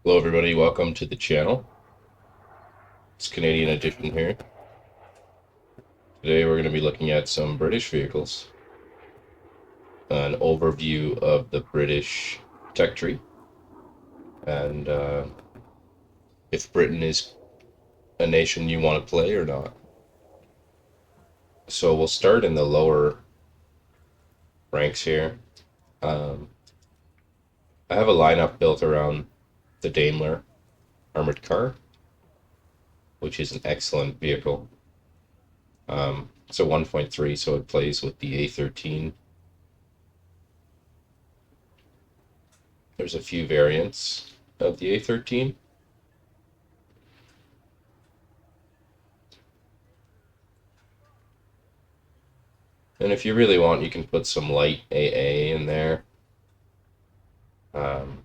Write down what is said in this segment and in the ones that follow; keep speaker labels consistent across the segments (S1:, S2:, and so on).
S1: Hello everybody, welcome to the channel. It's Canadian Edition here. Today we're going to be looking at some British vehicles, an overview of the British tech tree, and if Britain is a nation you want to play or not. So we'll start in the lower ranks here. Um, I have a lineup built around the Daimler armored car, which is an excellent vehicle. It's a 1.3, so it plays with the A13. There's a few variants of the A13. And if you really want, you can put some light AA in there. Um,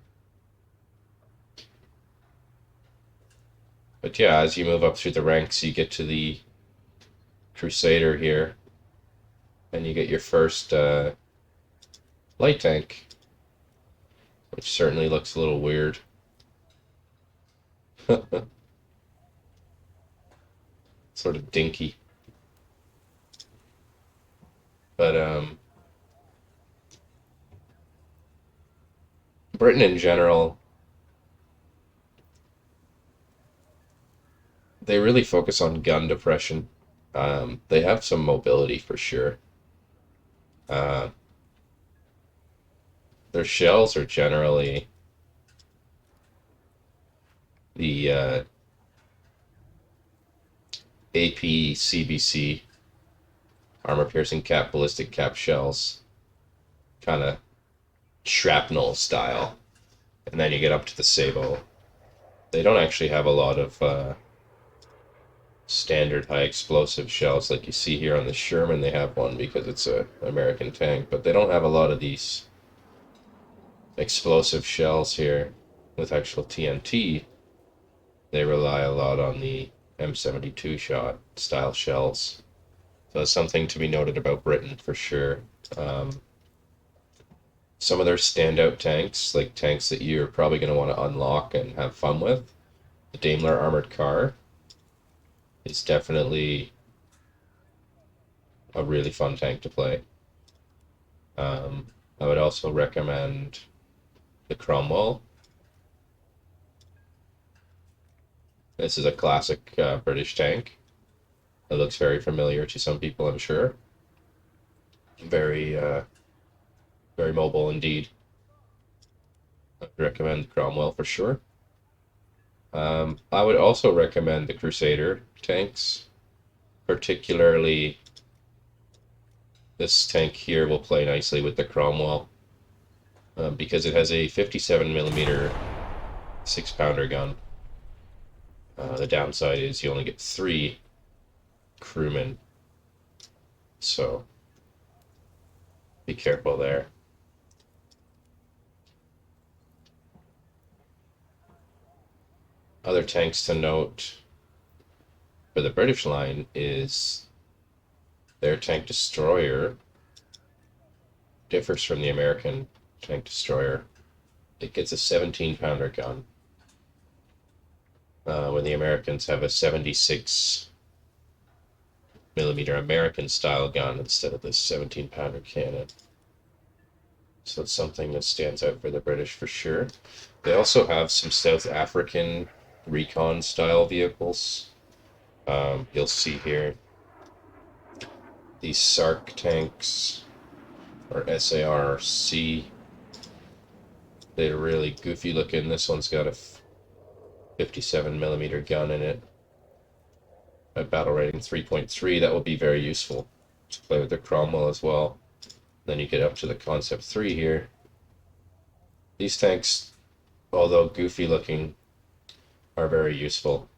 S1: but yeah, as you move up through the ranks, you get to the Crusader here, and you get your first light tank, which certainly looks a little weird. Sort of dinky. But Britain in general, they really focus on gun depression. They have some mobility for sure. Uh, their shells are generally the AP CBC armor piercing cap ballistic cap shells, kind of shrapnel style, and then you get up to the Sabo. They don't actually have a lot of standard high explosive shells like you see here on the Sherman. They have one because it's a American tank, but they don't have a lot of these explosive shells here with actual TNT. They rely a lot on the M72 shot style shells. So that's something to be noted about Britain for sure. Some of their standout tanks, like tanks that you're probably going to want to unlock and have fun with, the Daimler armored car is definitely a really fun tank to play. I would also recommend the Cromwell. This is a classic British tank. It looks very familiar to some people, I'm sure. Very, very mobile indeed. I would recommend Cromwell for sure. I would also recommend the Crusader tanks, particularly this tank here will play nicely with the Cromwell because it has a 57 millimeter 6-pounder gun. The downside is you only get 3 crewmen, so be careful there. Other tanks to note for the British line is their tank destroyer differs from the American tank destroyer. It gets a 17-pounder gun, when the Americans have a 76 millimeter American style gun instead of this 17-pounder cannon. So it's something that stands out for the British for sure. They also have some South African recon style vehicles. You'll see here these SARC tanks, or SARC. They're really goofy looking. This one's got a 57 millimeter gun in it. A battle rating 3.3. That will be very useful to play with the Cromwell as well. Then you get up to the Concept 3 here. These tanks, although goofy looking, are very useful.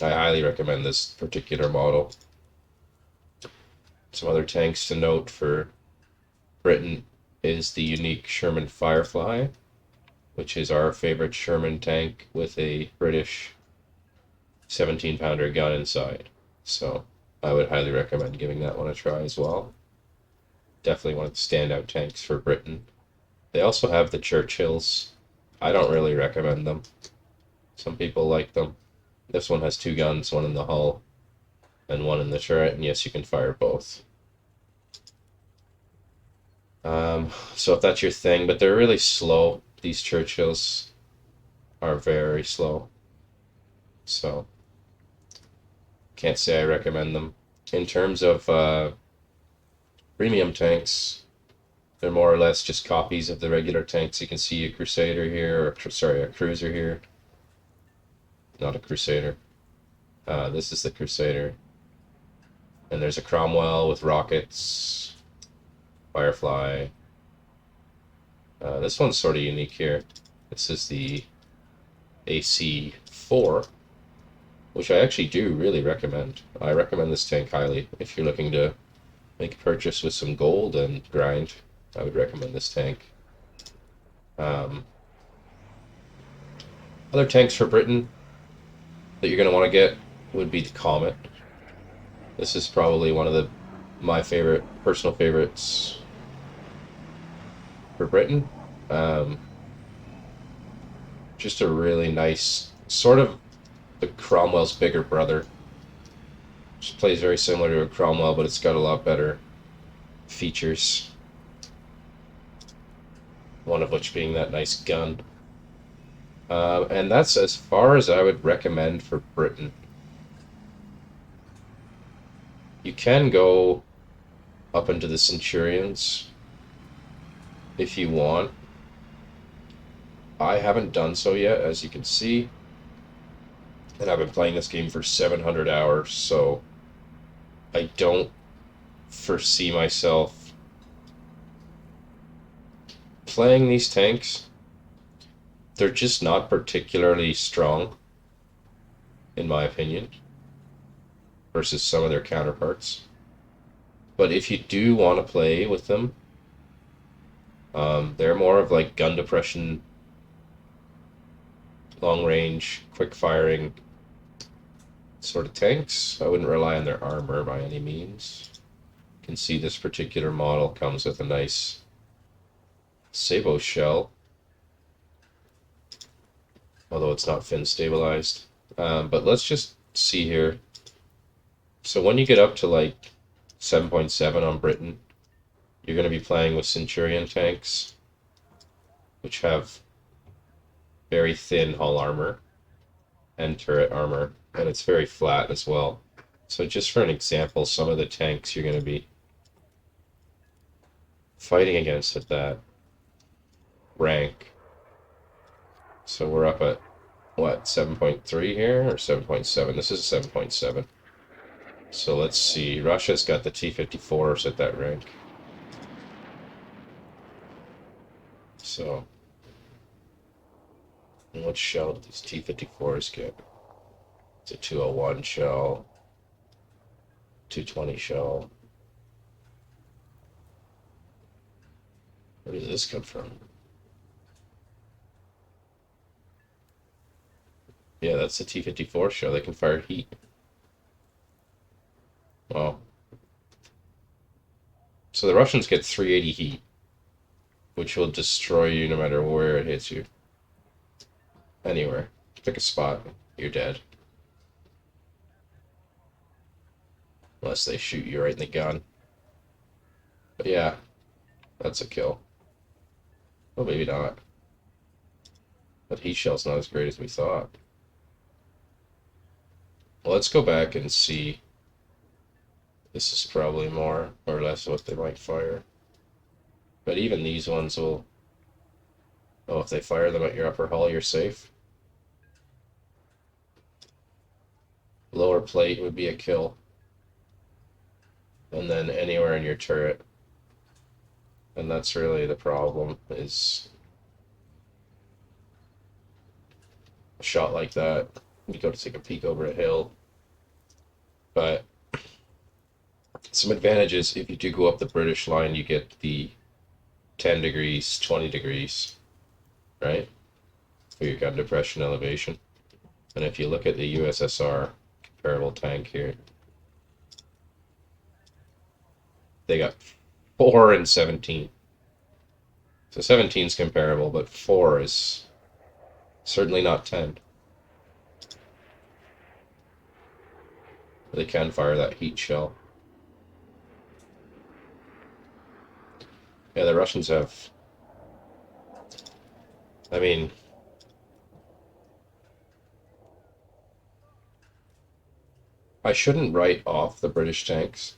S1: I highly recommend this particular model. Some other tanks to note for Britain is the unique Sherman Firefly, which is our favorite Sherman tank with a British 17-pounder gun inside. So I would highly recommend giving that one a try as well. Definitely one of the standout tanks for Britain. They also have the Churchills. I don't really recommend them. Some people like them. This one has two guns, one in the hull and one in the turret, and yes, you can fire both. So if that's your thing, but they're really slow. These Churchills are very slow. So can't say I recommend them. In terms of premium tanks, they're more or less just copies of the regular tanks. You can see a Crusader here, or sorry, a Cruiser here. Not a Crusader. This is the Crusader. And there's a Cromwell with rockets, Firefly. This one's sort of unique here. This is the AC4, which I actually do really recommend. I recommend this tank highly. If you're looking to make a purchase with some gold and grind, I would recommend this tank. Other tanks for Britain that you're going to want to get would be the Comet. This is probably one of my personal favorites for Britain. Just a really nice, sort of the Cromwell's bigger brother. Just plays very similar to a Cromwell, but it's got a lot better features. One of which being that nice gun. And that's as far as I would recommend for Britain. You can go up into the Centurions if you want. I haven't done so yet, as you can see. And I've been playing this game for 700 hours, so I don't foresee myself playing these tanks. They're just not particularly strong, in my opinion, versus some of their counterparts. But if you do want to play with them, they're more of like gun depression, long range, quick firing sort of tanks. I wouldn't rely on their armor by any means. You can see this particular model comes with a nice Sabo shell, although it's not fin stabilized. But let's just see here. So when you get up to like 7.7 on Britain, you're going to be playing with Centurion tanks, which have very thin hull armor and turret armor, and it's very flat as well. So just for an example, some of the tanks you're going to be fighting against at that rank. So we're up at, what, 7.3 here, or 7.7? This is 7.7. So let's see, Russia's got the T-54s at that rank. So, and what shell do these T-54s get? It's a 201 shell, 220 shell. Where does this come from? Yeah, that's the T-54 shell. They can fire heat. Well, so the Russians get 380 heat, which will destroy you no matter where it hits you. Anywhere. Pick a spot, you're dead. Unless they shoot you right in the gun. But yeah, that's a kill. Well, maybe not. But heat shell's not as great as we thought. Well, let's go back and see. This is probably more or less what they might fire. But even these ones will... Oh, if they fire them at your upper hull, you're safe. Lower plate would be a kill. And then anywhere in your turret. And that's really the problem, is a shot like that. You go to take a peek over a hill. But some advantages, if you do go up the British line, you get the 10 degrees, 20 degrees, right? For your gun depression elevation. And if you look at the USSR comparable tank here, they got 4 and 17. So 17 is comparable, but 4 is certainly not 10. They can fire that heat shell. Yeah, the Russians have... I mean... I shouldn't write off the British tanks.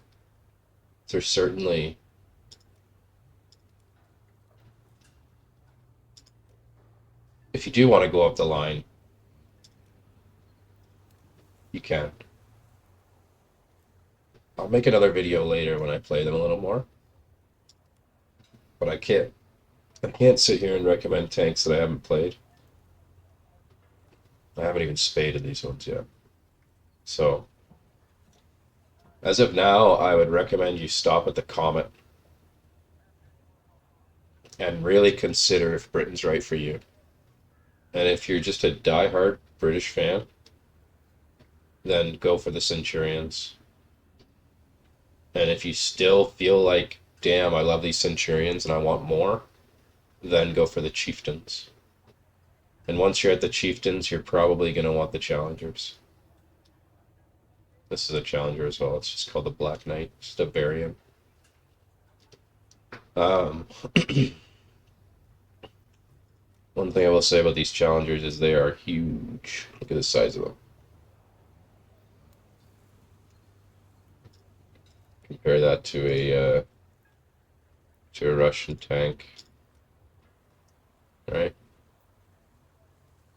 S1: They're certainly... If you do want to go up the line, you can. I'll make another video later when I play them a little more. But I can't sit here and recommend tanks that I haven't played. I haven't even spaded these ones yet. So, as of now, I would recommend you stop at the Comet and really consider if Britain's right for you. And if you're just a die-hard British fan, then go for the Centurions. And if you still feel like, damn, I love these Centurions and I want more, then go for the Chieftains. And once you're at the Chieftains, you're probably going to want the Challengers. This is a Challenger as well. It's just called the Black Knight. Just a variant. One thing I will say about these Challengers is they are huge. Look at the size of them. Compare that to a Russian tank. Right?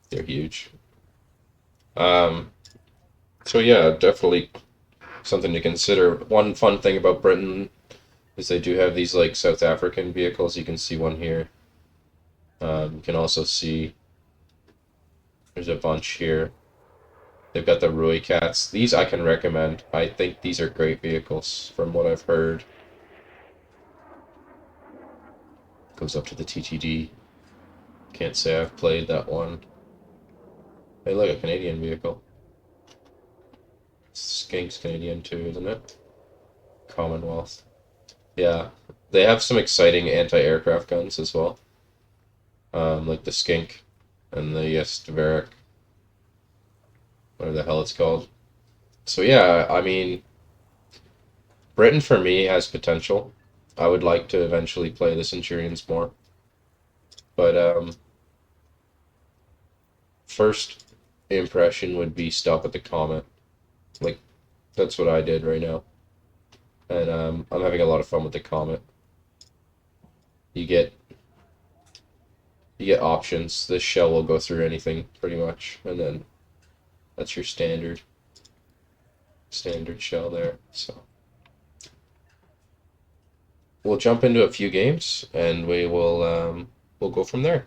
S1: They're huge. So yeah, definitely something to consider. One fun thing about Britain is they do have these like South African vehicles. You can see one here. You can also see there's a bunch here. They've got the Rui Cats. These I can recommend. I think these are great vehicles from what I've heard. Goes up to the TTD. Can't say I've played that one. Hey, look, a Canadian vehicle. Skink's Canadian too, isn't it? Commonwealth. Yeah, they have some exciting anti-aircraft guns as well. Like the Skink and the Staveric, whatever the hell it's called. So yeah, I mean, Britain for me has potential. I would like to eventually play the Centurions more. But first impression would be stop at the Comet. Like, that's what I did right now. And I'm having a lot of fun with the Comet. You get options. This shell will go through anything pretty much, and then that's your standard shell there. So we'll jump into a few games, and we'll go from there.